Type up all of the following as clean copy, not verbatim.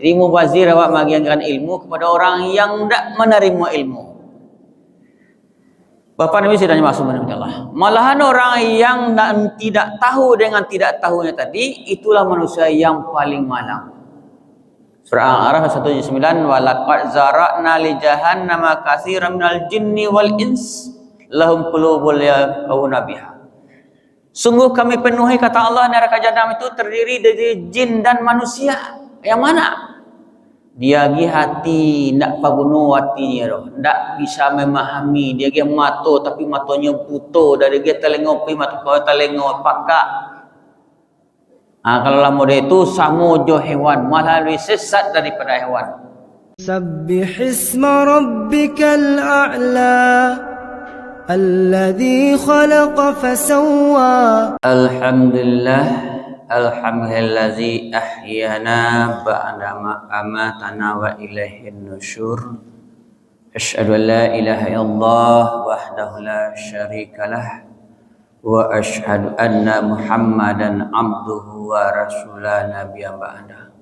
Jadi mubazir awak bagikan ilmu kepada orang yang tidak menerima ilmu. Bapak Nabi sudah masuk Allah. Malahan orang yang tidak tahu dengan tidak tahunya tadi, itulah manusia yang paling malang. Surah Al-A'raf 179, walaqad zara'na li jahannama katsiran minal jinni wal ins lahum qulubun yafqahuna biha. Sungguh kami penuhi, kata Allah, neraka jahanam itu terdiri dari jin dan manusia. Yang mana? Dia gi hati ndak paguno hatinya doh, ndak bisa memahami. Dia gi mato tapi matonya buto, dari dia telengo pi mato kau telengo pakak. Kalau lama dia itu samo jo hewan, malah lebih sesat daripada hewan. Sabbihisma rabbikal a'la alladzi khalaqa fasawwa. Alhamdulillazi ahyana ba'da ma amatana wa ilaihin nusyur. Asyhadu an la ilaha illallah wahdahu la syarikalah wa asyhadu anna Muhammadan abduhu wa rasulah nabiyya ba'da.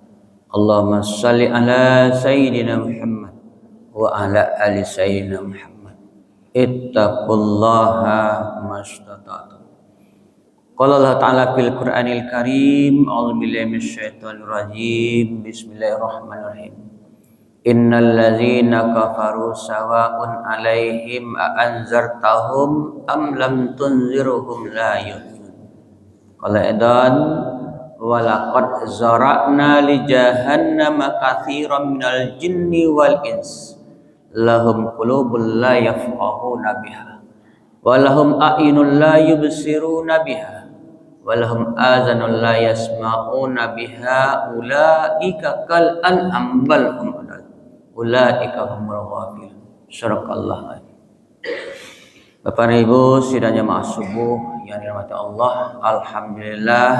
Allahumma shalli ala sayyidina Muhammad wa ala ali sayyidina Muhammad. Ittaqullaha mastata'tum. Qala Allah Ta'ala fil Qur'anil Karim, a'udzubillahi minasyaitonir rajim. Bismillahirrahmanirrahim. Innal ladzina kafaru sawa'un 'alaihim a anzartahum am lam tunzirhum la yu'minun. Qala aidan wa laqad zara'na li jahannama katsiran minal jinni wal ins lahum qulubun la yafqahuna biha wa lahum a'yunun la yubsiruna biha walahum azanun la yasma'una biha ulaika kal an'am bal hum adall ulaika humul ghafilun. Syarakallah. Bapak dan Ibu sidang jamaah subuh yang dirahmati Allah, alhamdulillah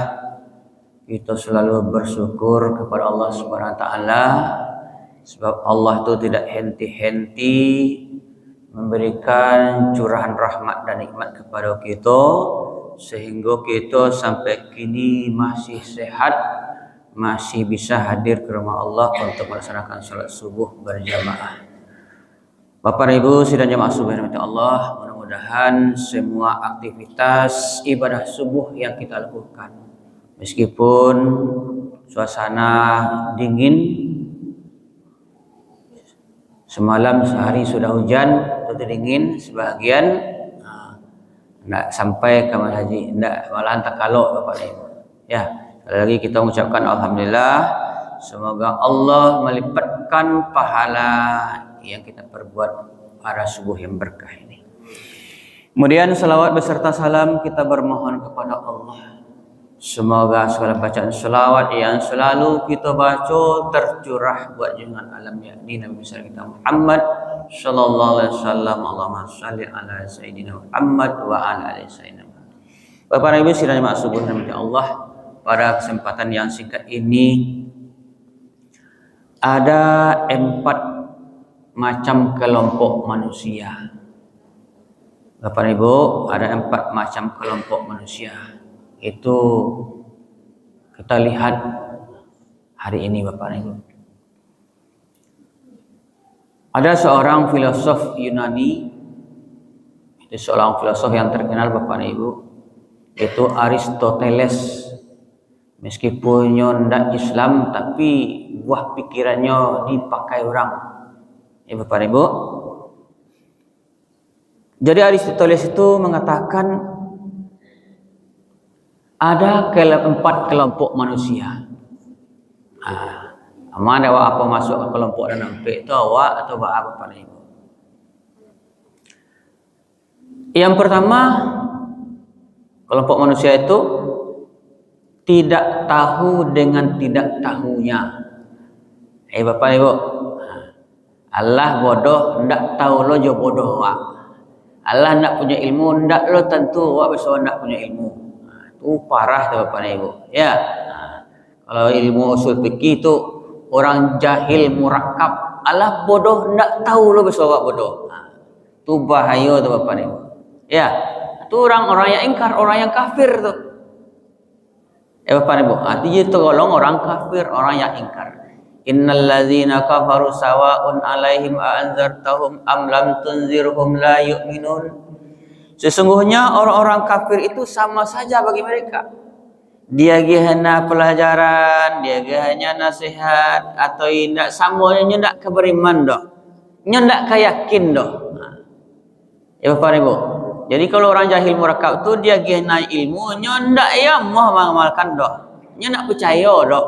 kita selalu bersyukur kepada Allah Subhanahu wa taala, sebab Allah itu tidak henti-henti memberikan curahan rahmat dan nikmat kepada kita, sehingga kita sampai kini masih sehat, masih bisa hadir ke rumah Allah untuk melaksanakan salat subuh berjamaah. Bapak dan Ibu sidang jamaah subuh yang dirahmati Allah, mudah-mudahan semua aktivitas ibadah subuh yang kita lakukan, meskipun suasana dingin, semalam sehari sudah hujan, tentu dingin sebahagian, tidak sampai ke haji, tidak, malah tak kalok Bapak Ibu. Ya, sekali lagi kita mengucapkan alhamdulillah, semoga Allah melipatkan pahala yang kita perbuat pada subuh yang berkah ini. Kemudian salawat beserta salam kita bermohon kepada Allah, semoga segala bacaan salawat yang selalu kita baca tercurah buat junjungan alam yakni Nabi besar kita Muhammad sallallahu alaihi wasallam. Allahumma shalli ala sayyidina Muhammad wa ala ali sayyidina Muhammad. Bapak Ibu sidang jemaah subuh rahmati Allah, pada kesempatan yang singkat ini ada 4 macam kelompok manusia. Bapak Ibu, ada 4 macam kelompok manusia. Itu kita lihat hari ini Bapak Ibu. Ada seorang filosof Yunani, itu seorang filosof yang terkenal Bapak Ibu, itu Aristoteles. Meskipun ndak Islam, tapi buah pikirannya dipakai orang. Ya Bapak Ibu. Jadi Aristoteles itu mengatakan ada 4 kelompok manusia. Mana awak apa masuk ke kelompok dan nampak itu awak atau apa Bapak Ibu? Yang pertama, kelompok manusia itu tidak tahu dengan tidak tahunya. Bapak Ibu, Allah bodoh, ndak tahu lo jo bodoh awak. Allah ndak punya ilmu, ndak lo tentu awak bisa ndak punya ilmu. Itu parah tuh Bapak Ibu. Ya. Kalau ilmu usul fikih itu orang jahil murakkab, Allah bodoh ndak tahu lo bisa awak bodoh. Itu bahaya tuh Bapak Ibu. Ya. Itu orang-orang yang ingkar, orang yang kafir tuh. Bapak Ibu, artinya tolong orang kafir, orang yang ingkar. Innal ladzina kafaru sawa'un 'alaihim a anzartahum am lam tunzirhum la yu'minun. Sesungguhnya orang-orang kafir itu sama saja bagi mereka. Dia hanya pelajaran, dia hanya nasihat atau tidak samanya ndak keberiman doh. Ndak kayakin doh. Ya Bapak Ibu. Jadi kalau orang jahil murakab tu dia hanya ilmu, ndak ya mau mengamalkan doh. Ndak percaya doh.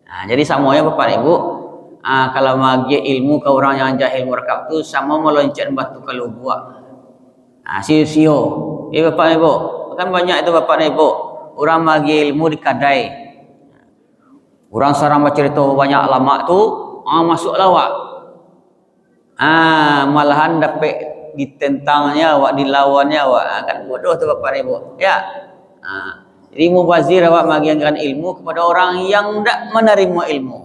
Nah, jadi samanya Bapak Ibu, kalau magi ilmu ke orang yang jahil murakab tu sama meloncat batu kalau buat. Sio-sio. Bapak Ibu, kan banyak itu Bapak Ibu. Orang magi ilmu di kadai. Orang sarang bercerita banyak lama tu, masuk lawak. Malahan dapat ditentangnya awak, dilawannya awak. Kan bodoh tu Bapak Ibu. Ya. Jadi mubazir awak magikan ilmu kepada orang yang tidak menerima ilmu.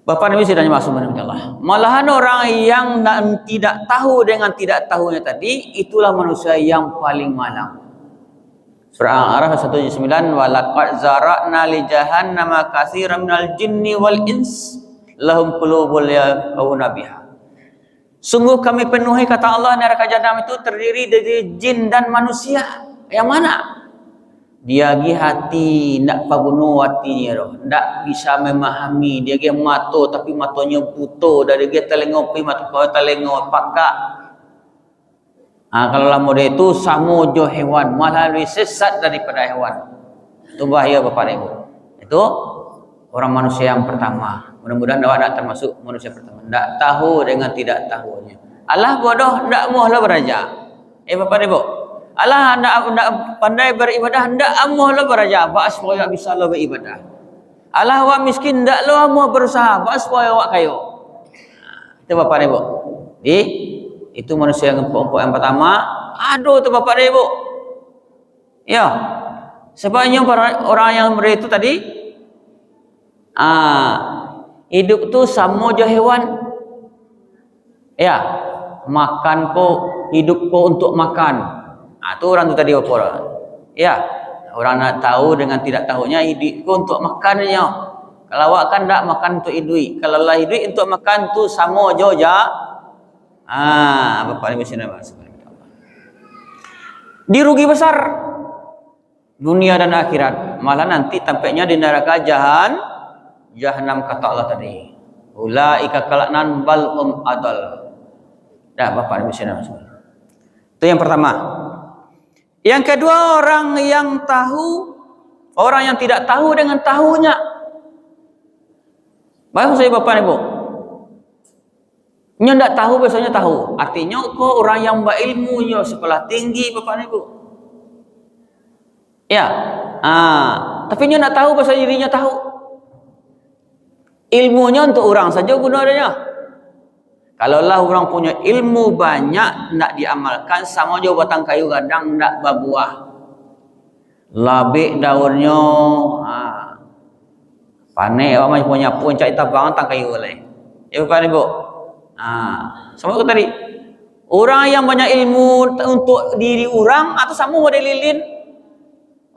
Bapak Nabi sudah masuk Allah. Malahan orang yang tidak tahu dengan tidak tahunya tadi, itulah manusia yang paling malang. Surah Al-A'raf 179, walaqad zara'na li jahannama katsiran minal jinni wal ins lahum qulubun yafqahuna biha. Sungguh kami penuhi, kata Allah, neraka jahanam itu terdiri dari jin dan manusia. Yang mana? Dia gi hati ndak paguno hatinya doh, ndak bisa memahami. Dia gi mato tapi matonya buto, dari dia telengo pi mata kau telengo pakak. Kalau lama dia itu samo jo hewan, malah lebih sesat daripada hewan. Itu bahaya Bapak Ibu. Itu orang manusia yang pertama. Mudah-mudahan awak tidak termasuk manusia pertama. Ndak tahu dengan tidak tahunya. Allah bodoh ndak mohlah beraja. Bapak Ibu. Allah hendak pandai beribadah, hendak amuh lo beraja, apa supaya bisa lo beribadah. Allah wa miskin, hendak lo amuh berusaha, apa supaya awak kayo. Itu Bapak Ibu. Itu manusia yang kelompok yang pertama. Aduh, itu Bapak Ibu. Ya, sebabnya orang yang mereka itu tadi, hidup tu sama je hewan. Ya, makan ko, hidup ko untuk makan. Itu orang tu tadi apa orang? Ya, orang nak tahu dengan tidak tahunya hidup untuk makannya. Kalau awak kan tak makan untuk hidup. Kalau lah hidup untuk makan tu sama joja. Bapak Ibu sini dirugi besar dunia dan akhirat. Malah nanti tampaknya di neraka jahanam kata Allah tadi. Ulaika kalaknan balhum adal. Dah Bapak Ibu sini. Itu yang pertama. Yang kedua, orang yang tahu, orang yang tidak tahu dengan tahunya. Baik saya Bapak Ibu. Nya tidak tahu biasanya tahu. Artinya kok orang yang berilmunya sekolah tinggi Bapak Ibu. Ya. Tapi nya tidak tahu bahasa dirinya tahu. Ilmunya untuk orang saja gunanya. Kalaulah orang punya ilmu banyak, tidak diamalkan, sama je batang kayu gadang tidak berbuah. Labik daunnya, panen awak macam punya pun cari tabang tang kayu lain. Bapak Ibu. Sama aku tadi. Orang yang banyak ilmu untuk diri orang atau sama model lilin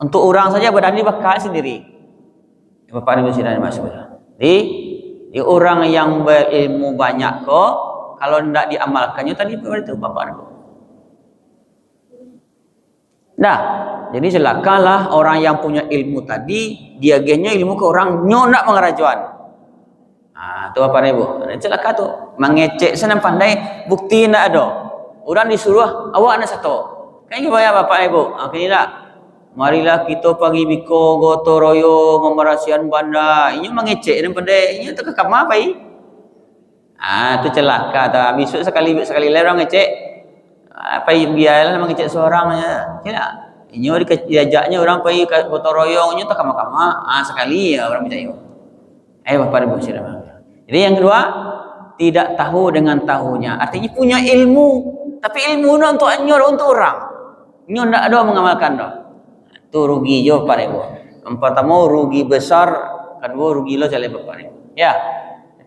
untuk orang saja berani bakal sendiri. Bapak Ibu sidang masuk. Di orang yang berilmu banyak kok, kalau tidak diamalkannya tadi itu Bapak Ibu. Nah, jadi celakalah orang yang punya ilmu tadi, dia gennya ilmu ke orang nyonak mengerajuan. Tu Bapak Ibu. Celaka tu, mengecek senang pandai, bukti tidak ada. Orang disuruh awak nak satu. Kan gimana Bapak Ibu? Kini tak. Marilah kita pagi biko goto royo memerasian banda. Ini mengecek dan pandai. Ini tu kekam apa ini? Itu celaka tak. Besok sekali orang ngecek. Apa biarlah mengecek seorangnya. Tidak. Ini diajaknya orang pergi ke gotong royongnya tak kama-kama. Sekali ya orang percaya. Bapak Ibu silakan. Jadi yang kedua, tidak tahu dengan tahunya. Artinya punya ilmu, tapi ilmu untuk anyor untuk orang. Nyor tidak ada mengamalkan dah. Itu rugi jo Bapak Ibu. Yang pertama rugi besar, kedua rugi lo jalan Bapak Ibu. Ya.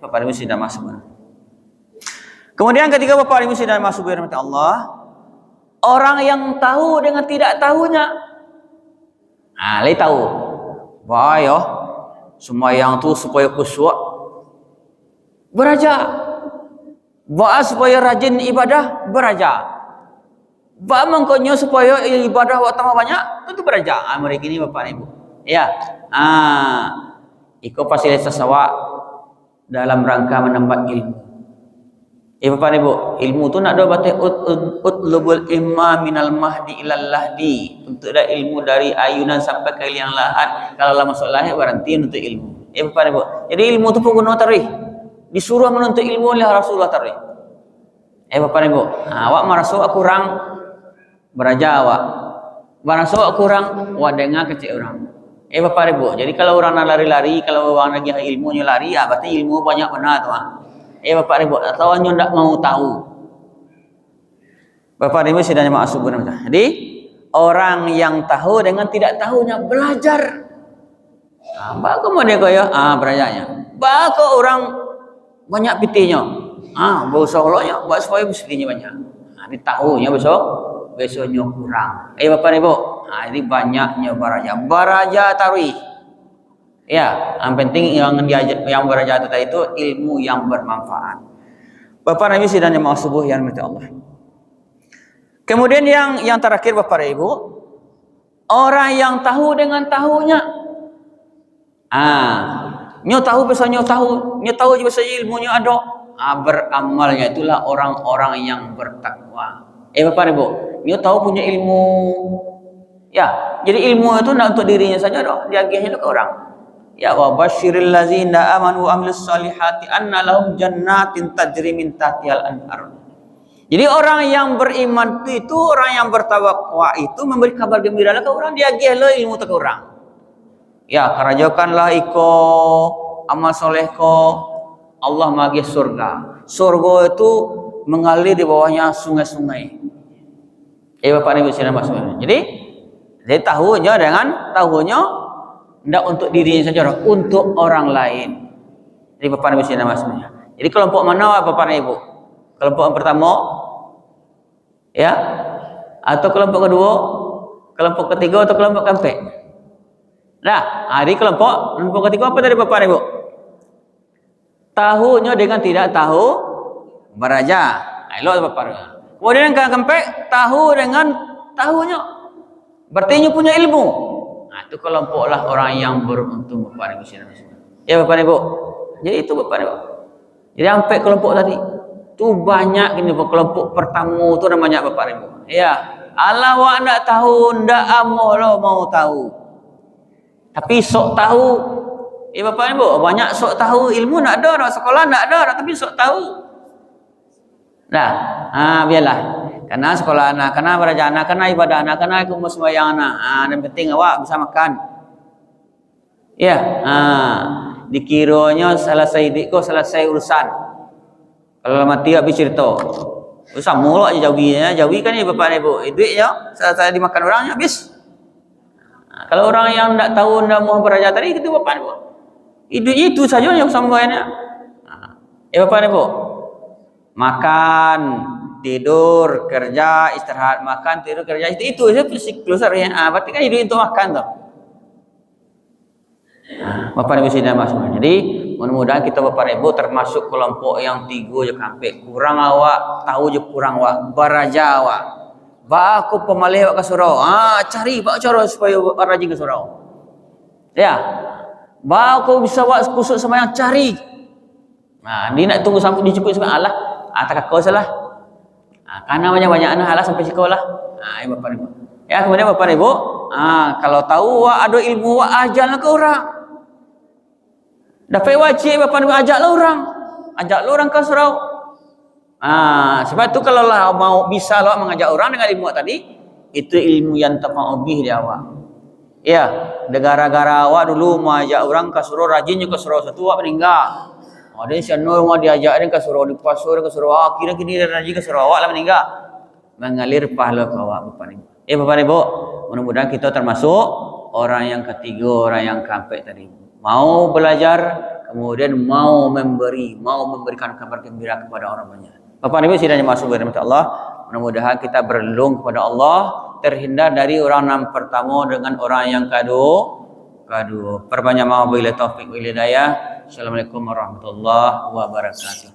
Bapak Ibu sudah masuk. Kemudian ketika Bapak Ibu sudah masuk rahmat Allah, orang yang tahu dengan tidak tahunya. Lai tahu. Wah yo. Sembahyang tu supaya khusyuk, beraja. Ba'a supaya rajin ibadah, beraja. Ba'a mangkonya supaya ibadah awak tambah banyak, tentu beraja. Mereka ini bapak ibu. Ya. Iko fasilitas awak dalam rangka menambah ilmu. Bapak ibu, ilmu tu nak ada batik utlubul imma minal mahdi ilal lahdi. Untuk ada ilmu dari ayunan sampai ke liang lahat. Kalau lah masuk lahir berhenti untuk ilmu. Bapak ibu. Jadi ilmu tu pun guna tarikh. Disuruh menuntut ilmu oleh Rasulullah tarikh. Bapak ibu, awak merasa kurang beraja awak. Merasa kurang awak dengar kecil orang. Bapak ibu. Jadi kalau orang nak lari-lari, kalau orang lagi ilmunya lari, berarti ilmu banyak benar tu. Bapak ibu, atau hanya tak mau tahu. Bapak ibu sedang maksud benar. Jadi orang yang tahu dengan tidak tahunya belajar. Bagus mau dia kaya, belajarnya. Bagus orang banyak pitihnya. Berusaha buat supaya mestinya banyak. Ini tahunya besoknya kurang. Bapak ibu, ini banyaknya baraja tarwih. Ya, yang penting yang beraja itu ilmu yang bermanfaat. Bapak Nabi sidang jemaah subuh yang dirahmati Allah. Kemudian yang terakhir Bapak Ibu, orang yang tahu dengan tahunya. Nyo tahu pasal nyo tahu je pasal ilmunya ada. Beramalnya itulah orang-orang yang bertakwa. Bapak Ibu, nyo tahu punya ilmu. Ya, jadi ilmu itu nak untuk dirinya saja dah, diagihnya ke orang. Ya wa basyiril ladzina amanu wa amilus solihati anna lahum jannatin tajri min tahtihal anhar. Jadi orang yang beriman itu, orang yang bertawakwa itu memberi kabar gembira ke orang, dia agihlah ilmu ke orang. Ya, karajokanlah iko amal soleh ko, Allah magih surga. Surga itu mengalir di bawahnya sungai-sungai. Bapak Ibu sekalian maksudnya. Jadi tahunya dengan tahunya tidak untuk dirinya saja, untuk orang lain. Jadi Bapak Ibu sekalian maksudnya. Jadi kelompok mana Bapak Ibu? Kelompok yang pertama, ya, atau kelompok kedua, kelompok ketiga atau kelompok keempat? Nah, hari kelompok ketiga apa tadi Bapak Ibu? Tahunya dengan tidak tahu beraja. Elok Bapak Ibu. Kemudian yang keempat, tahu dengan tahunya, berarti punya ilmu. Itu kelompoklah orang yang beruntung Bapak Ibu sekalian. Ya Bapak Ibu. Jadi itu Bapak Ibu. Jadi sampai kelompok tadi tu banyak ini kelompok pertama tu namanya Bapak Ibu. Ya, Allah wa nak tahu ndak amoh lo mau tahu. Tapi sok tahu. Bapak Ibu, banyak sok tahu, ilmu nak ada, nak sekolah nak ada, tapi sok tahu. Nah, biarlah. Karena sekolah anak, karena belajar anak, karena ibadah anak, karena ikut sembahyang anak. Dan penting awak bisa makan. Ya, dikiranya selesai selesai urusan. Kalau mati habis cerita. Usah mula aja jauhi kan ya Bapak Ibu. Duitnya selesai dimakan orangnya habis. Kalau orang yang tidak tahu tidak mau belajar tadi itu Bapak Ibu. Itu saja yang sambutannya. Bapak Ibu. Makan, tidur, kerja, istirahat, makan, tidur, kerja, itu saja siklus harian. Berarti kan hidup itu makan tuh. Bapak Ibu sidang maksudnya. Jadi mudah-mudahan kita Bapak Ibu termasuk kelompok yang 3 je sampai kurang awak, tahu je kurang awak, beraja awak. Ba aku pemalih awak ke surau. Cari pak cara supaya rajin ke surau. Ya. Ba aku bisa awak kusuk sembahyang cari. Dia nak tunggu sampai dijemput sampai Allah. Tak kau salah. Karena banyak anak halas sampai sekolah. Bapak Ibu. Ya, kemudian Bapak Ibu, kalau tahu ada ilmu ajarlah ke orang. Dapat wajib Bapak Ibu ajaklah orang ke surau. Sebab itu kalau lah mau bisa lah mengajak orang dengan ilmu tadi, itu ilmu yang terpahami di awak. Ya, gara-gara awak dulu mau ajak orang ke surau, rajinnya ke surau satu awak meninggal. Ada yang mau diajak ke surau di pasur ke surau, kira-kira dia rajin ke surau awak lah meninggal. Mengalir pahala ke awak Bapak Ibu. Bapak Ibu, mudah-mudahan kita termasuk orang yang ketiga, orang yang keempat tadi. Mau belajar, kemudian mau memberikan kabar gembira kepada orang banyak. Bapak Ibu sidang masuk kepada Allah. Mudah-mudahan kita berlindung kepada Allah, terhindar dari orang yang pertama dengan orang yang kedua, kedua. Perbanyak wabillahi taufik wal hidayah. Assalamualaikum warahmatullahi wabarakatuh.